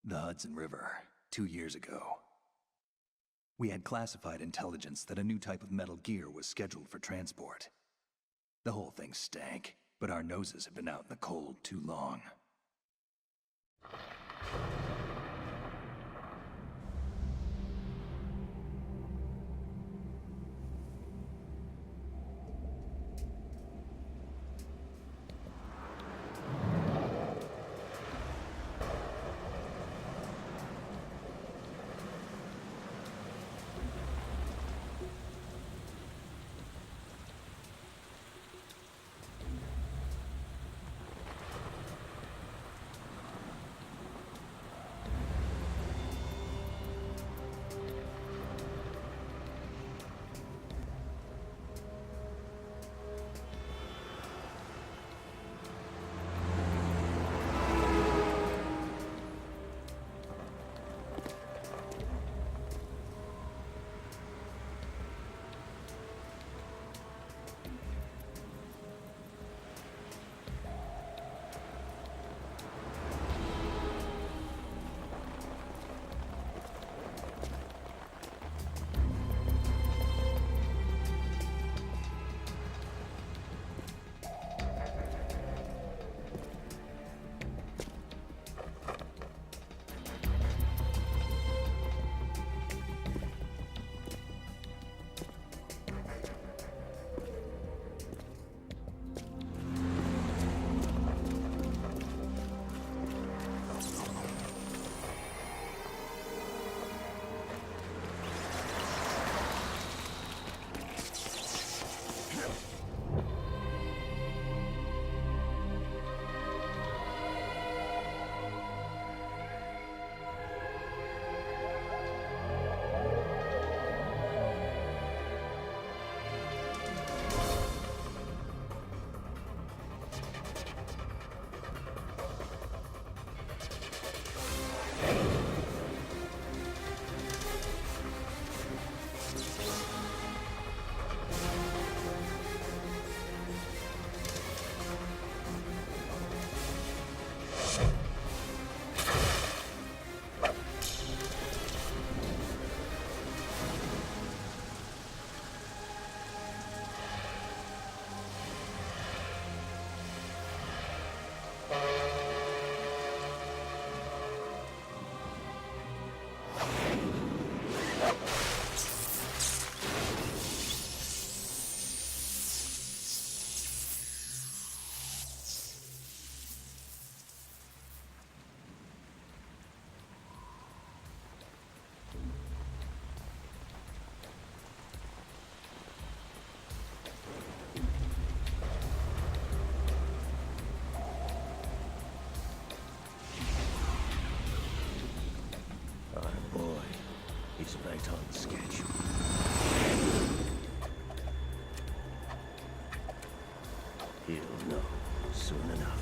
The Hudson River, 2 years ago. We had classified intelligence that a new type of Metal Gear was scheduled for transport. The whole thing stank, but our noses have been out in the cold too long. He's right on schedule. He'll know soon enough.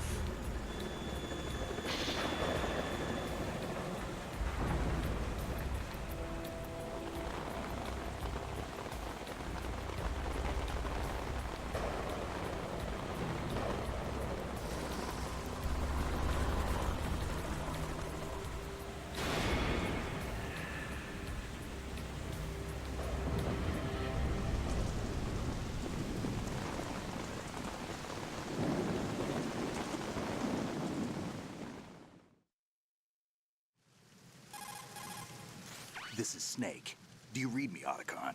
This is Snake. Do you read me, Otacon?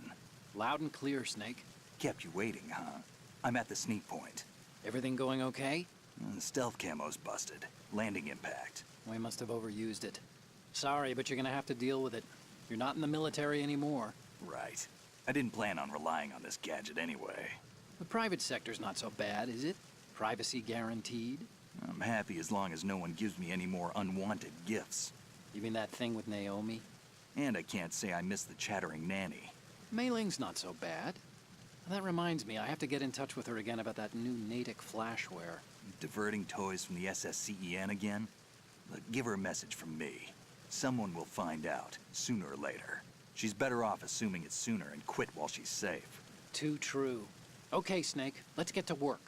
Loud and clear, Snake. Kept you waiting, huh? I'm at the sneak point. Everything going okay? Stealth camo's busted. Landing impact. We must have overused it. Sorry, but you're gonna have to deal with it. You're not in the military anymore. Right. I didn't plan on relying on this gadget anyway. The private sector's not so bad, is it? Privacy guaranteed? I'm happy as long as no one gives me any more unwanted gifts. You mean that thing with Naomi? And I can't say I miss the chattering nanny. Mei Ling's not so bad. That reminds me, I have to get in touch with her again about that new Natick flashware. Diverting toys from the SSCEN again? Look, give her a message from me. Someone will find out, sooner or later. She's better off assuming it's sooner and quit while she's safe. Too true. Okay, Snake, let's get to work.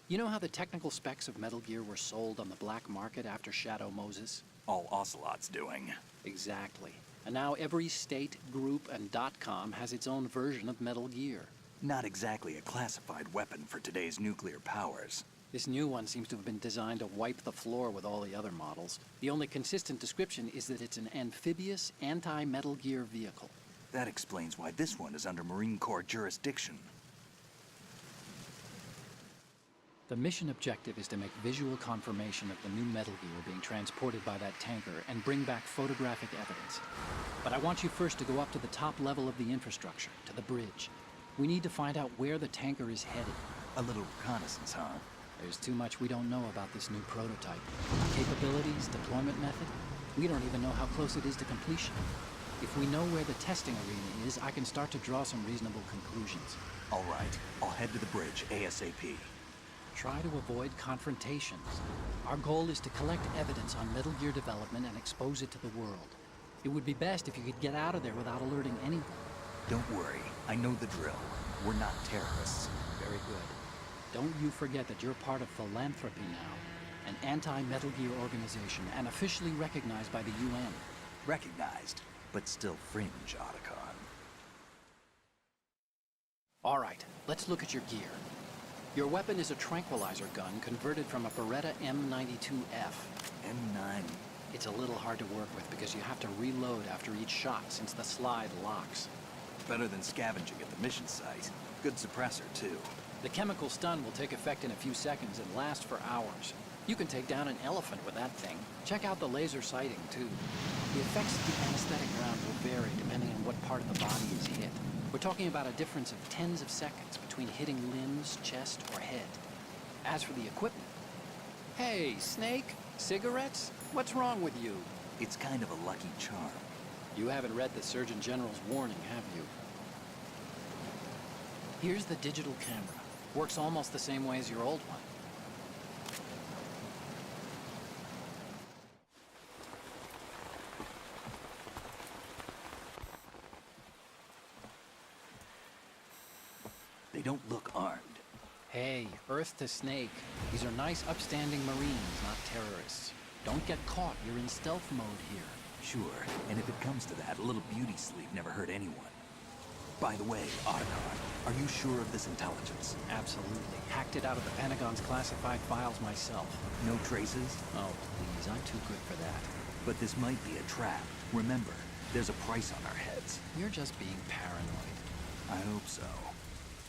You know how the technical specs of Metal Gear were sold on the black market after Shadow Moses? all Ocelot's doing. Exactly. And now every state, group, and .com has its own version of Metal Gear. Not exactly a classified weapon for today's nuclear powers. This new one seems to have been designed to wipe the floor with all the other models. The only consistent description is that it's an amphibious, anti-Metal Gear vehicle. That explains why this one is under Marine Corps jurisdiction. The mission objective is to make visual confirmation of the new Metal Gear being transported by that tanker and bring back photographic evidence. But I want you first to go up to the top level of the infrastructure, to the bridge. We need to find out where the tanker is headed. A little reconnaissance, huh? There's too much we don't know about this new prototype. Capabilities, deployment method. We don't even know how close it is to completion. If we know where the testing arena is, I can start to draw some reasonable conclusions. All right, I'll head to the bridge ASAP. Try to avoid confrontations. Our goal is to collect evidence on Metal Gear development and expose it to the world. It would be best if you could get out of there without alerting anyone. Don't worry, I know the drill. We're not terrorists. Very good. Don't you forget that you're part of Philanthropy now, an anti-Metal Gear organization and officially recognized by the UN. Recognized, but still fringe, Otacon. All right, let's look at your gear. Your weapon is a tranquilizer gun converted from a Beretta M92F. M9. It's a little hard to work with because you have to reload after each shot since the slide locks. Better than scavenging at the mission site. Good suppressor, too. The chemical stun will take effect in a few seconds and last for hours. You can take down an elephant with that thing. Check out the laser sighting, too. The effects of the anesthetic round will vary depending on what part of the body is hit. We're talking about a difference of tens of seconds between hitting limbs, chest, or head. As for the equipment... Hey, Snake? Cigarettes? What's wrong with you? It's kind of a lucky charm. You haven't read the Surgeon General's warning, have you? Here's the digital camera. Works almost the same way as your old one. They don't look armed. Hey, Earth to Snake. These are nice, upstanding Marines, not terrorists. Don't get caught. You're in stealth mode here. Sure, and if it comes to that, a little beauty sleep never hurt anyone. By the way, Otacon, are you sure of this intelligence? Absolutely. Hacked it out of the Pentagon's classified files myself. No traces? Oh, please, I'm too good for that. But this might be a trap. Remember, there's a price on our heads. You're just being paranoid. I hope so.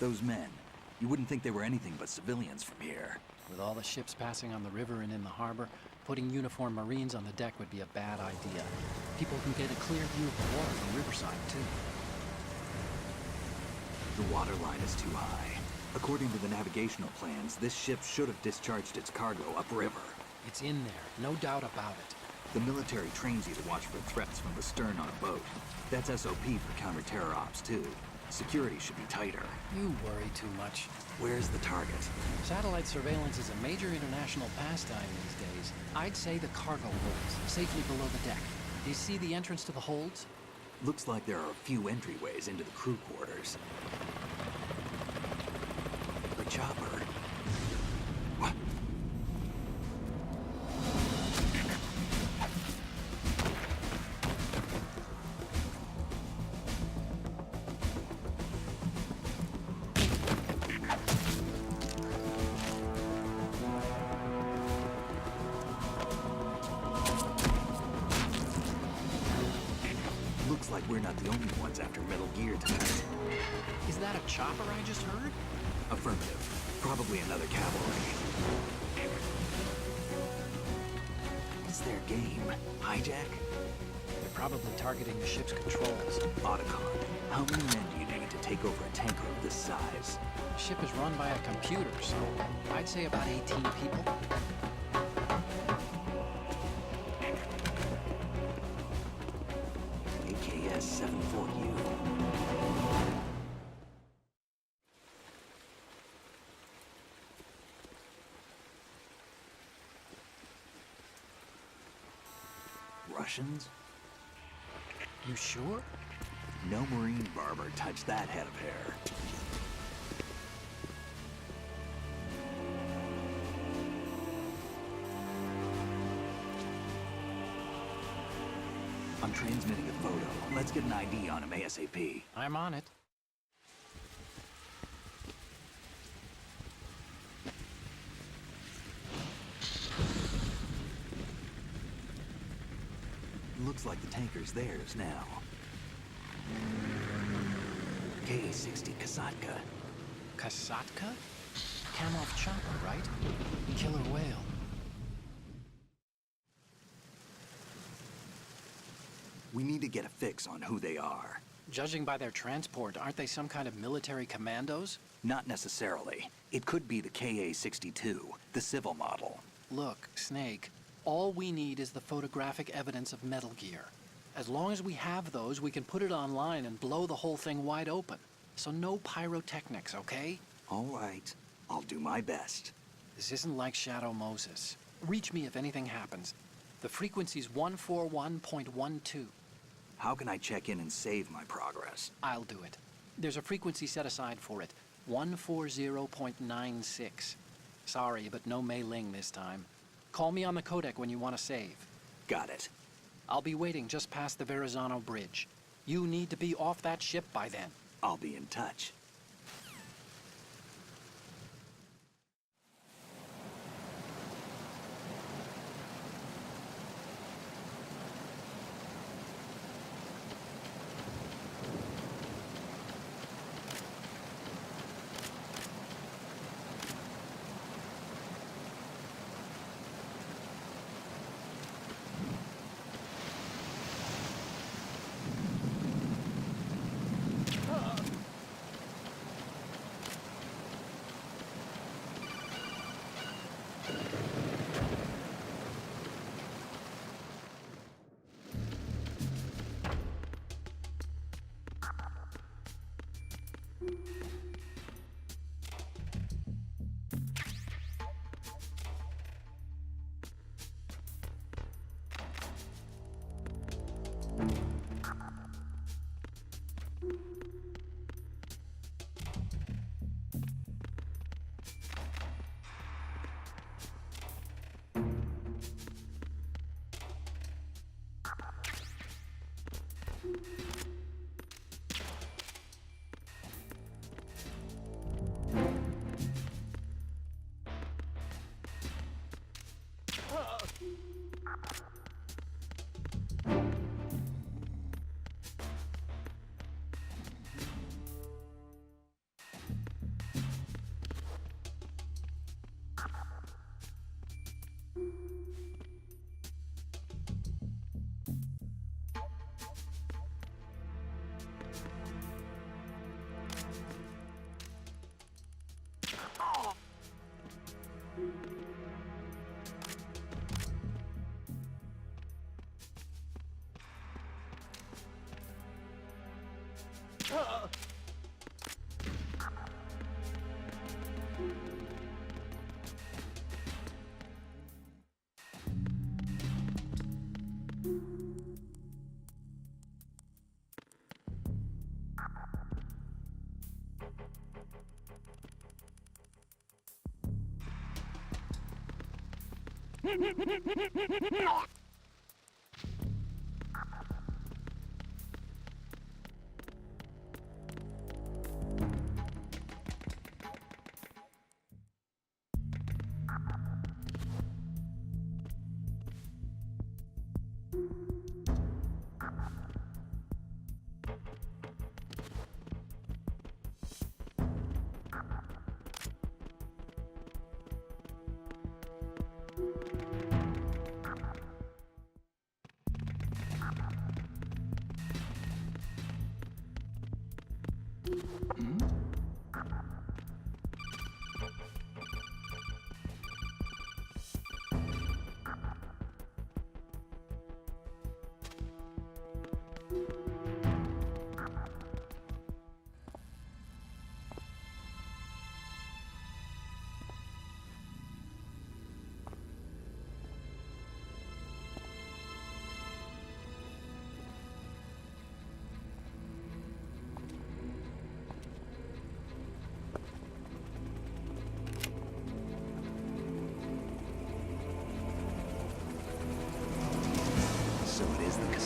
Those men, you wouldn't think they were anything but civilians from here. With all the ships passing on the river and in the harbor, putting uniformed Marines on the deck would be a bad idea. People can get a clear view of the water from Riverside, too. The water line is too high. According to the navigational plans, this ship should have discharged its cargo upriver. It's in there, no doubt about it. The military trains you to watch for threats from the stern on a boat. That's SOP for counter-terror ops, too. Security should be tighter. You worry too much. Where's the target? Satellite surveillance is a major international pastime these days. I'd say the cargo holds, safely below the deck. Do you see the entrance to the holds? Looks like there are a few entryways into the crew quarters. The chopper. What? Looks like we're not the only ones after Metal Gear tonight. Is that a chopper I just heard? Affirmative. Probably another cavalry. What's their game? Hijack? They're probably targeting the ship's controls. Otacon, how many men do you need to take over a tanker of this size? The ship is run by a computer, so I'd say about 18 people. AKS-74U. Russians? You sure? No Marine barber touched that head of hair. I'm transmitting a photo. Let's get an ID on him ASAP. I'm on it. Looks like the tanker's theirs now. KA-60 Kasatka. Kasatka? Kamov chopper, right? Killer whale. We need to get a fix on who they are. Judging by their transport, aren't they some kind of military commandos? Not necessarily. It could be the KA-62, the civil model. Look, Snake, all we need is the photographic evidence of Metal Gear. As long as we have those, we can put it online and blow the whole thing wide open. So no pyrotechnics, okay? All right. I'll do my best. This isn't like Shadow Moses. Reach me if anything happens. The frequency's 141.12. How can I check in and save my progress? I'll do it. There's a frequency set aside for it. 140.96. Sorry, but no Mei Ling this time. Call me on the codec when you want to save. Got it. I'll be waiting just past the Verrazano Bridge. You need to be off that ship by then. I'll be in touch.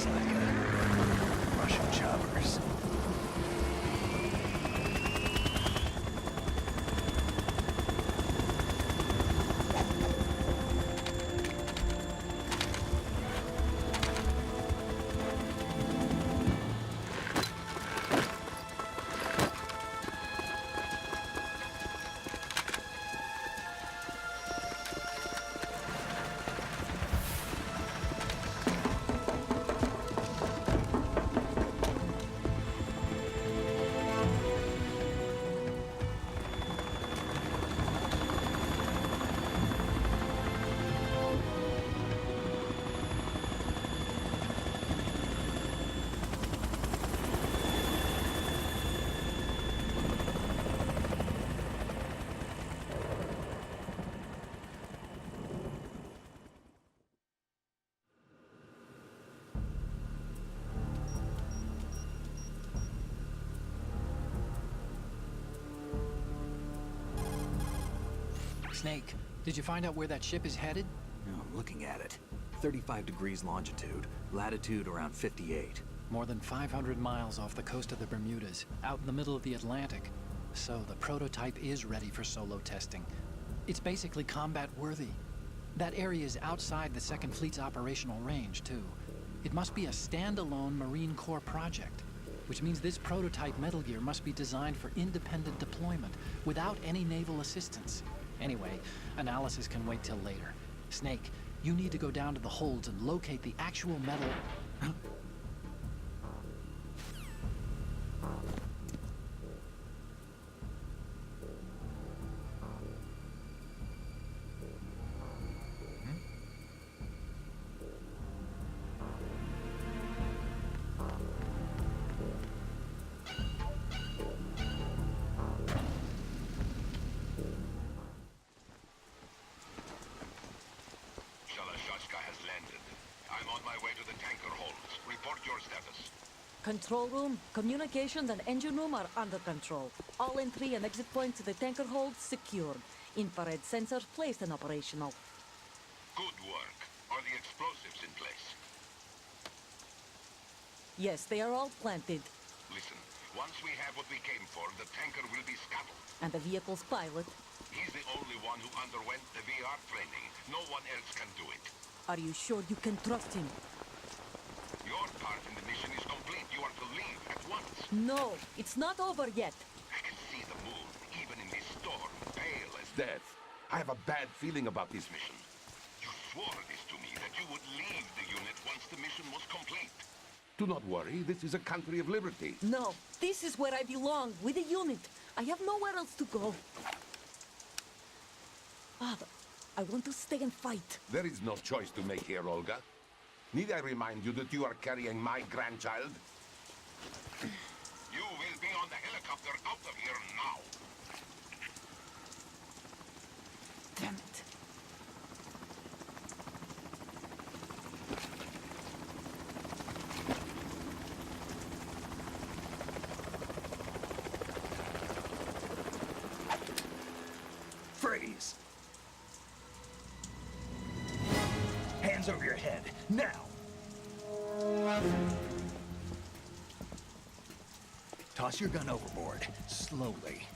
Saga. Russian choppers. Snake, did you find out where that ship is headed? No, I'm looking at it. 35 degrees longitude, latitude around 58. More than 500 miles off the coast of the Bermudas, out in the middle of the Atlantic. So the prototype is ready for solo testing. It's basically combat-worthy. That area is outside the Second Fleet's operational range, too. It must be a standalone Marine Corps project, which means this prototype Metal Gear must be designed for independent deployment, without any naval assistance. Anyway, analysis can wait till later. Snake, you need to go down to the holds and locate the actual metal... Shalashaska has landed. I'm on my way to the tanker holds. Report your status. Control room, communications, and engine room are under control. All entry and exit points to the tanker hold secured. Infrared sensors placed and operational. Good work. Are the explosives in place? Yes, they are all planted. Listen, once we have what we came for, the tanker will be scuttled. And the vehicle's pilot. He's the only one who underwent the VR training. No one else can do it. Are you sure you can trust him? Your part in the mission is complete. You are to leave at once. No, it's not over yet. I can see the moon, even in this storm, pale as death. I have a bad feeling about this mission. You swore this to me, that you would leave the unit once the mission was complete. Do not worry, this is a country of liberty. No, this is where I belong, with the unit. I have nowhere else to go. Father, I want to stay and fight. There is no choice to make here, Olga. Need I remind you that you are carrying my grandchild? You will be on the helicopter out of here now. Damn it. Freeze! Hands over your head, now! Toss your gun overboard, slowly.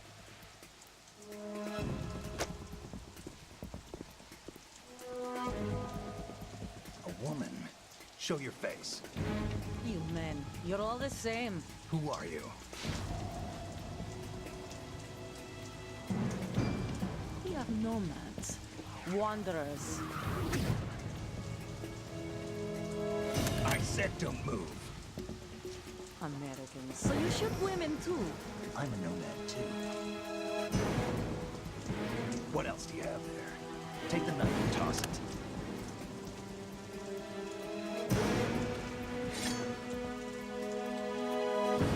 A woman. Show your face. You men, you're all the same. Who are you? We are nomads. Wanderers. I said don't move. Americans. So you shoot women too. I'm a nomad too. What else do you have there? Take the knife and toss it.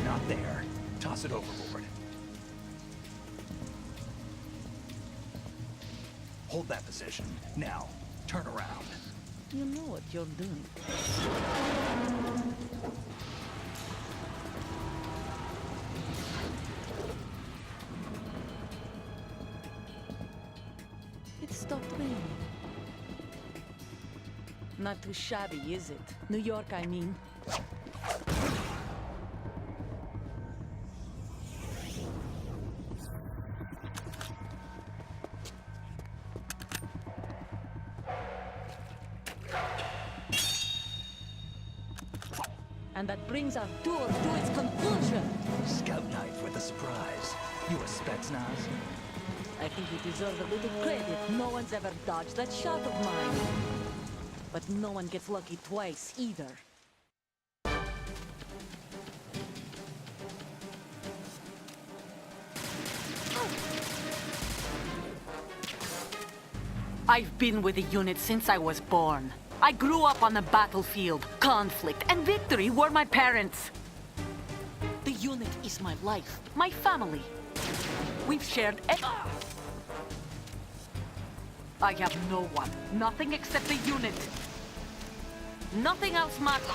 Not there. Toss it overboard. Hold that position. Now, turn around. You know what you're doing. It stopped raining. Not too shabby, is it? New York, I mean. And that brings our tour to its conclusion. Scout knife with a surprise. You a Spetsnaz? I think you deserve a little credit. No one's ever dodged that shot of mine. But no one gets lucky twice, either. I've been with the unit since I was born. I grew up on the battlefield. Conflict and victory were my parents. The unit is my life, my family. We've shared I have no one, nothing except the unit. Nothing else matters.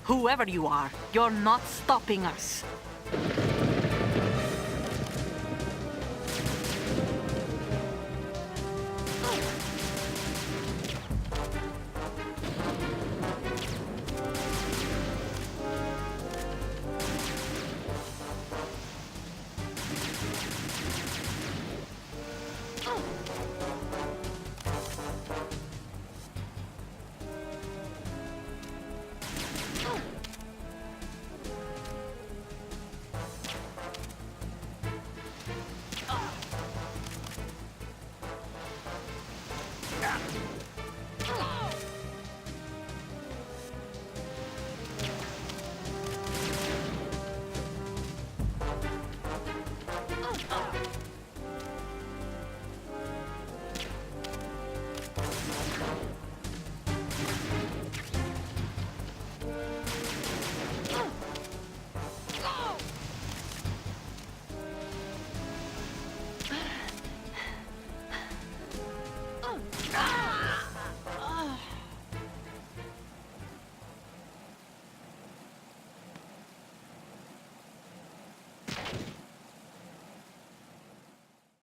Whoever you are, you're not stopping us.